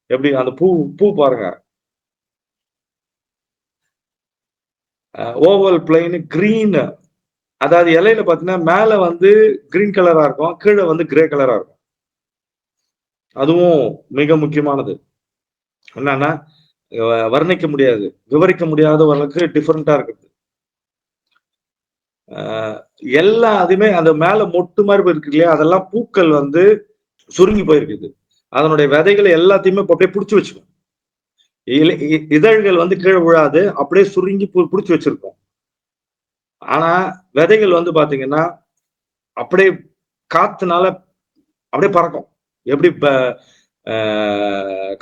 [SPEAKER 1] எப்படி, அந்த பூ பூ பாருங்க, ஓவல் பிளைன் கிரீன். அதாவது இலையில பாத்தீங்கன்னா மேல வந்து கிரீன் கலரா இருக்கும், கீழே வந்து கிரே கலரா இருக்கும். அதுவும் மிக முக்கியமானது என்னன்னா, வர்ணிக்க முடியாது, விவரிக்க முடியாத அளவுக்கு டிஃபரெண்டா இருக்குது. எல்லாத்தையுமே அந்த மேல மொட்டு மாதிரி இருக்கு இல்லையா, அதெல்லாம் பூக்கள் வந்து சுருங்கி போயிருக்குது. அதனுடைய விதைகளை எல்லாத்தையுமே அப்படியே பிடிச்சி வச்சுக்கும். இதழ்கள் வந்து கீழே விழாது, அப்படியே சுருங்கி பிடிச்சி வச்சிருக்கும். ஆனா விதைகள் வந்து பாத்தீங்கன்னா அப்படியே காத்துனால அப்படியே பறக்கும். எப்படி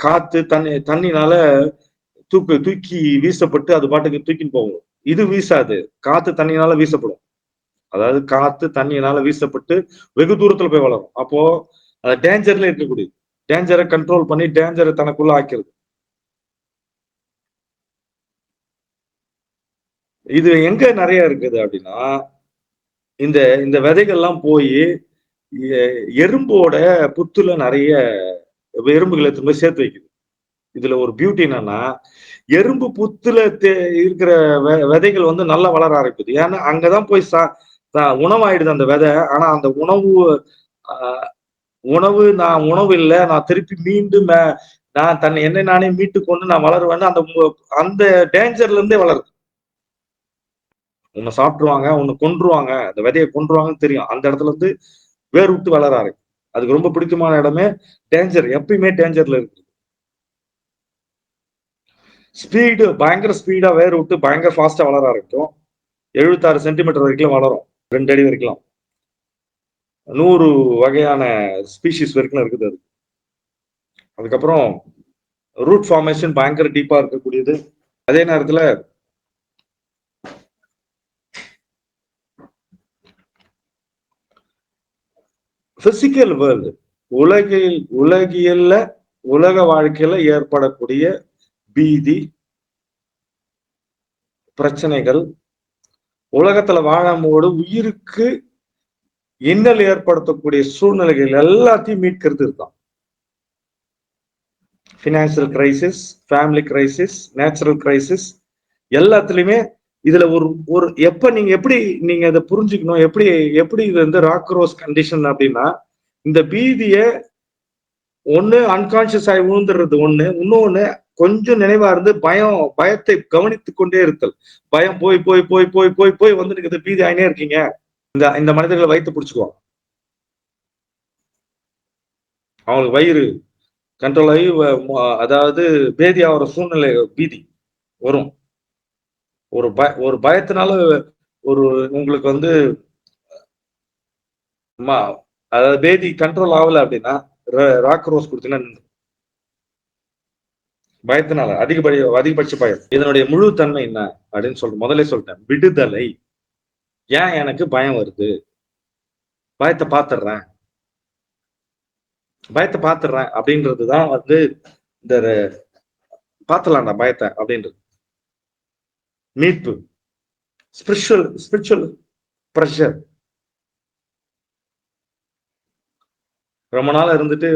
[SPEAKER 1] காத்து தண்ணினால தூக்கி வீசப்பட்டு அது பாட்டுக்கு தூக்கின்னு போகும். இது வீசாது, காத்து தண்ணினால வீசப்படும். அதாவது காத்து தண்ணியினால வீசப்பட்டு வெகு தூரத்துல போய் வளரும். அப்போ அது டேஞ்சர்ல இருக்கக்கூடிய, டேஞ்சரை கண்ட்ரோல் பண்ணி டேஞ்சரை தனக்குள்ள ஆக்கிறது. இது எங்க நிறைய இருக்குது அப்படின்னா, இந்த இந்த விதைகள்லாம் போய் எறும்போட புத்துல நிறைய எறும்புகளை திரும்ப சேர்த்து வைக்குது. இதுல ஒரு பியூட்டி என்னன்னா, எறும்பு புத்துல இருக்கிற விதைகள் வந்து நல்லா வளர ஆரம்பிக்குது. ஏன்னா அங்கதான் போய் உணவாயிடுது அந்த விதை. ஆனா அந்த உணவு நான் உணவு இல்லை, நான் திருப்பி மீண்டும் நான் என்னை நானே மீட்டு கொண்டு நான் வளருவேன்னு அந்த அந்த டேஞ்சர்ல இருந்தே வளருது. உன்னை சாப்பிட்டுருவாங்க, உன்னை கொன்றுவாங்க, அந்த விதையை கொன்றுவாங்கன்னு தெரியும். அந்த இடத்துல இருந்து வேர் விட்டு வளர ஆரம்பிக்கும். அதுக்கு ரொம்ப பிடிச்சமான இடமே டேஞ்சர், எப்பயுமே டேஞ்சர்ல இருக்கு. ஸ்பீடு பயங்கர ஸ்பீடா வேர் விட்டு பயங்கர ஃபாஸ்டா வளர ஆரம்பிக்கும். 76 சென்டிமீட்டர் வரைக்கும் வளரும், 2 அடி வரைக்கும். 100 வகையான ஸ்பீஷிஸ் வரைக்கும் இருக்குது அது. அதுக்கப்புறம் ரூட் ஃபார்மேஷன் பயங்கர டீப்பா இருக்கக்கூடியது. அதே நேரத்துல பிசிக்கல் வேர்ல்டு, உலகியல்ல உலக வாழ்க்கையில ஏற்படக்கூடிய பீதி, பிரச்சனைகள், உலகத்துல வாழும்போது உயிருக்கு இன்னல் ஏற்படுத்தக்கூடிய சூழ்நிலைகள் எல்லாத்தையும் மீட்கிறது இதுதான். Financial crisis, family crisis, natural crisis, எல்லாத்துலயுமே இதுல ஒரு எப்ப நீங்க எப்படி நீங்க அதை புரிஞ்சுக்கணும், எப்படி இது வந்து ராக்ரோஸ் கண்டிஷன் அப்படின்னா, இந்த பீதிய ஒண்ணு அன்கான்சியஸ் ஆகி விழுந்துடுறது ஒண்ணு, இன்னொன்னு கொஞ்சம் நினைவா இருந்து பயத்தை கவனித்துக் கொண்டே இருத்தல். பயம் போய் போய் போய் போய் போய் போய் வந்து நீங்க பீதி ஆயினே இருக்கீங்க. இந்த மனிதர்களை வயிற்று பிடிச்சுக்குவாங்க. அவங்களுக்கு வயிறு கண்ட்ரோல் ஆகி அதாவது பேதி ஆகிற சூழ்நிலை, பீதி வரும். ஒரு பயத்தினால ஒரு உங்களுக்கு வந்து அதாவது பேதி கண்ட்ரோல் ஆகல அப்படின்னா ராக் ரோஸ் கொடுத்தீங்கன்னா பயத்தினால அதிகபட்ச பயம். இதனுடைய முழு தன்மை என்ன அப்படின்னு சொல்லிட்டு முதல்ல சொல்லிட்டேன், விடுதலை. ஏன் எனக்கு பயம் வருது, பயத்தை பாத்துடுறேன், பயத்தை பாத்துடுறேன் அப்படின்றதுதான் வந்து இந்த பாத்துலாம்டா பயத்தை அப்படின்றது மீட்பு. Spiritual pressure. ரொம்ப நாள் இருந்துட்டு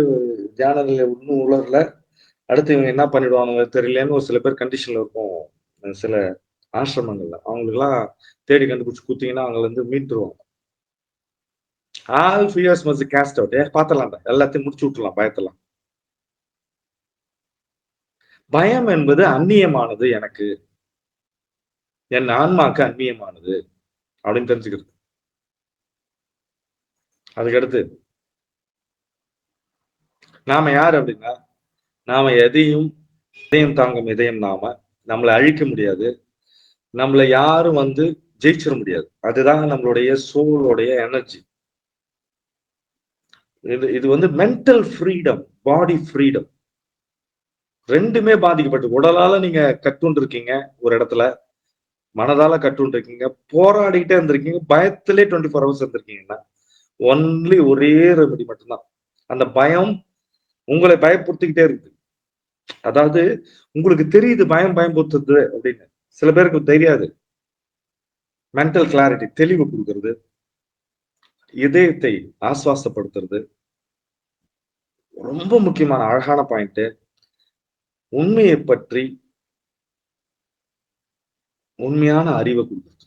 [SPEAKER 1] தியான நிலை இன்னும் உலர்ல, அடுத்து இவங்க என்ன பண்ணிடுவாங்க தெரியலன்னு ஒரு சில பேர் கண்டிஷன்ல இருக்கும். சில ஆசிரமங்கள்ல அவங்களுக்குலாம் தேடி கண்டுபிடிச்சு குத்தீங்கன்னா அவங்கள இருந்து மீட்டுருவாங்க. All fears must cast out. பாத்திரலாம்டா, எல்லாத்தையும் முடிச்சு விட்டுலாம் பயத்தெல்லாம். பயம் என்பது அந்நியமானது, எனக்கு என் ஆன்மாக்கு அந்நியமானது அப்படின்னு தெரிஞ்சுக்கிறது. அதுக்கடுத்து நாம யார் அப்படின்னா, நாம எதையும் தாங்கும் இதயம் நாம. நம்மளை அழிக்க முடியாது, நம்மளை யாரும் வந்து ஜெயிச்சிட முடியாது. அதுதான் நம்மளுடைய சோலோடைய எனர்ஜி. இது வந்து மென்டல் ஃப்ரீடம், பாடி ஃப்ரீடம் ரெண்டுமே பாதிக்கப்பட்டு. உடலால நீங்க கட்டுண்டு இருக்கீங்க ஒரு இடத்துல, மனதால கட்டுண்டு இருக்கீங்க, போராடிக்கிட்டே இருந்திருக்கீங்க, பயத்திலே 24 ஹவர்ஸ் இருந்திருக்கீங்கன்னா ஒன்லி ஒரே ரெமெடி மட்டும்தான். அந்த பயம் உங்களை பயப்படுத்திக்கிட்டே இருக்கு. அதாவது உங்களுக்கு தெரியுது பயம் பயன்படுத்துறது அப்படின்னு, சில பேருக்கு தெரியாது. மென்டல் கிளாரிட்டி, தெளிவு கொடுக்கறது, இதயத்தை ஆசுவாசப்படுத்துறது, ரொம்ப முக்கியமான அழகான பாயிண்ட். உண்மையை பற்றி உண்மையான அறிவை கொடுக்குறது.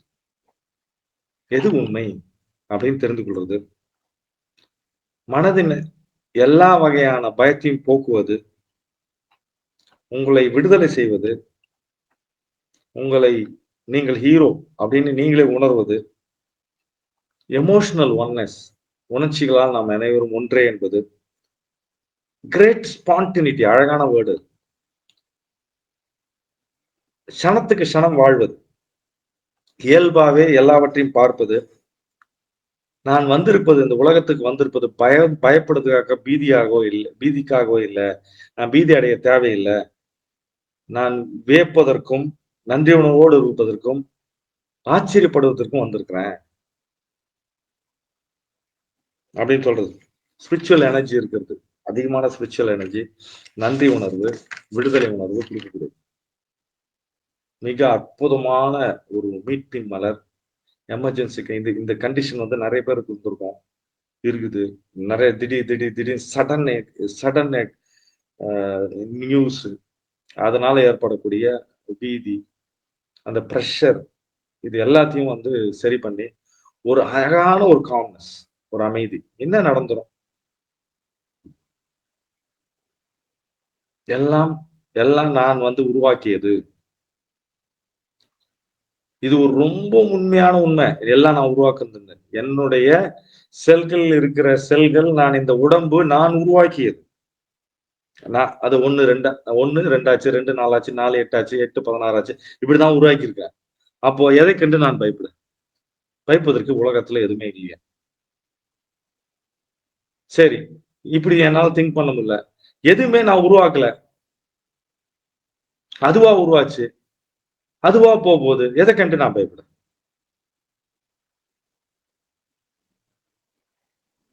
[SPEAKER 1] எது உண்மை அப்படின்னு தெரிந்து கொள்றது, மனதின் எல்லா வகையான பயத்தையும் போக்குவது, உங்களை விடுதலை செய்வது, உங்களை நீங்கள் ஹீரோ அப்படின்னு நீங்களே உணர்வது, எமோஷனல் ஒன்னஸ், உணர்ச்சிகளால் நாம் அனைவரும் ஒன்றே என்பது, கிரேட் ஸ்பான்டினிட்டி, அழகான வேர்டு, க்ஷணத்துக்கு க்ஷணம் வாழ்வது, இயல்பாவே எல்லாவற்றையும் பார்ப்பது. நான் வந்திருப்பது, இந்த உலகத்துக்கு வந்திருப்பது பயப்படுறதுக்காக, பீதிக்காகவோ இல்லை. நான் பீதி அடைய தேவையில்லை. நான் வியப்பதற்கும் நன்றி உணர்வோடு இருப்பதற்கும் ஆச்சரியப்படுவதற்கும் வந்திருக்கிறேன் அப்படின்னு சொல்றது. ஸ்பிரிச்சுவல் எனர்ஜி இருக்கிறது, அதிகமான ஸ்பிரிச்சுவல் எனர்ஜி, நன்றி உணர்வு, விடுதலை உணர்வு கொடுக்கக்கூடிய மிக அற்புதமான ஒரு மீட்பின் மலர். எமர்ஜென்சிக்கு இந்த கண்டிஷன் வந்து நிறைய பேருக்கு இருந்திருக்கும், இருக்குது. நிறைய திடீர் சடன் நியூஸ், அதனால ஏற்படக்கூடிய பீதி, அந்த ப்ரெஷர், இது எல்லாத்தையும் வந்து சரி பண்ணி ஒரு அழகான ஒரு காம்னஸ், ஒரு அமைதி. என்ன நடந்துரும்? எல்லாம் எல்லாம் நான் வந்து உருவாக்கியது. இது ஒரு ரொம்ப உண்மையான உண்மை. எல்லாம் நான் உருவாக்குறது, என்னுடைய செல்கள் இருக்கிற செல்கள், நான் இந்த உடம்பு நான் உருவாக்கியது. நான் அது 1 2 ஆச்சு, 2 4 ஆச்சு, 4 8 ஆச்சு, 8 16 ஆச்சு, இப்படிதான் உருவாக்கி இருக்கேன். அப்போ எதை கண்டு நான் பயப்பட? பயப்பதற்கு உலகத்துல எதுவுமே இல்லையா? சரி, இப்படி என்னால திங்க் பண்ண முடியல. எதுவுமே நான் உருவாக்கல, அதுவா உருவாச்சு, அதுவா போகுது, எதை கண்டு நான் பயப்பட?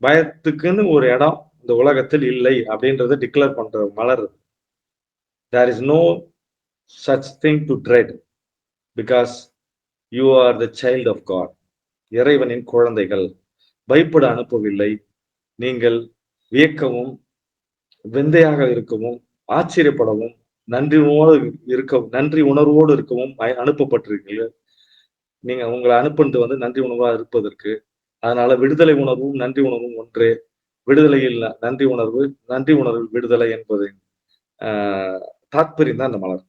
[SPEAKER 1] பயத்துக்குன்னு ஒரு இடம் இந்த உலகத்தில் இல்லை அப்படின்றத டிக்ளேர் பண்ற மலர். There is no such thing to dread because you are the child of God. இறைவனின் குழந்தைகள். பயப்பட அனுப்பவில்லை. நீங்கள் வியக்கவும், விந்தையாக இருக்கவும், ஆச்சரியப்படவும், நன்றி உணர்வோடு இருக்கவும் அனுப்பப்பட்டிருக்கீர்கள். நீங்க உங்களை அனுப்புனது வந்து நன்றி உணர்வா இருப்பதற்கு. அதனால விடுதலை உணர்வும் நன்றி உணர்வும் ஒன்றே. விடுதலையில் நன்றி உணர்வு, நன்றி உணர்வு விடுதலை என்பது தாத்பரியம் தான் இந்த மலர்.